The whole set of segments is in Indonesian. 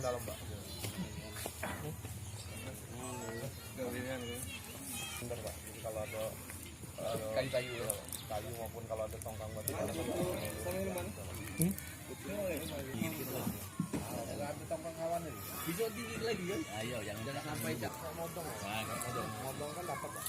dalam Pak. Bentar Pak, jadi kalau ada kayu maupun kalau ada tongkang batu ada tongkang kawan ini bisa tinggi lagi kan? Ayo jangan sampai cak modong kan dapat Pak.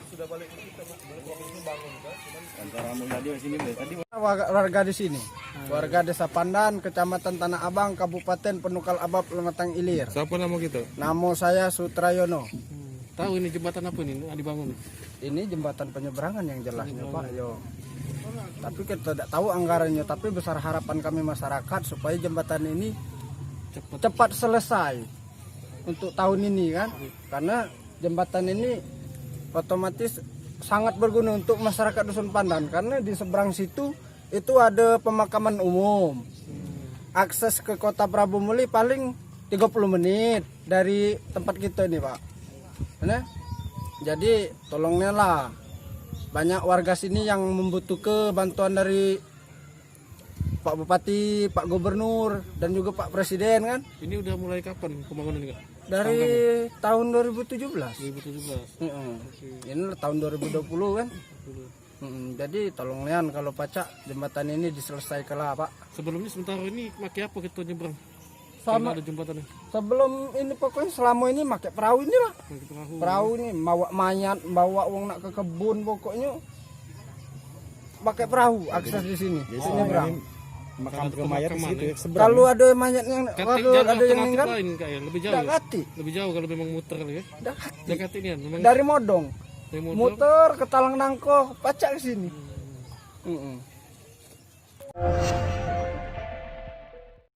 Sudah balik kita ini bangun kan? Antara tadi di sini tadi warga di sini. Warga Desa Pandan, Kecamatan Tanah Abang, Kabupaten Penukal Abab, Lematang Ilir. Siapa nama kita? Nama saya Sutrayono. Tahu ini jembatan apa ini dibangun? Ini jembatan penyeberangan yang jelasnya Pak. Yo. Tapi kita tidak tahu anggarannya, tapi besar harapan kami masyarakat supaya jembatan ini cepat selesai untuk tahun ini kan. Karena jembatan ini otomatis sangat berguna untuk masyarakat Dusun Pandan karena di seberang situ itu ada pemakaman umum. Akses ke Kota Prabu Muli paling 30 menit dari tempat kita ini Pak. Nah, jadi tolongnya lah, banyak warga sini yang membutuhkan bantuan dari Pak Bupati, Pak Gubernur dan juga Pak Presiden kan. Ini udah mulai kapan pembangunan ini Kak? Dari tahun 2017. 2017. Ini tahun 2020 kan. Jadi tolong lian kalau pacak jembatan ini diselesaikan lah Pak. Sebelumnya sementara ini pakai apa kita nyebrang? Sama ada jembatannya. Sebelum ini pokoknya selama ini pakai perahu ini lah. Perahu ini bawa mayat, bawa uang nak ke kebun pokoknya pakai perahu akses di sini. Nyebrang. makam ke mayat di situ ya. Kalau ada mayat yang ada yang meninggal lebih jauh. Lebih jauh kalau memang muter ya. Dekat ini kan memang dari Modong. Muter ke Talang Nangko, pacak ke sini.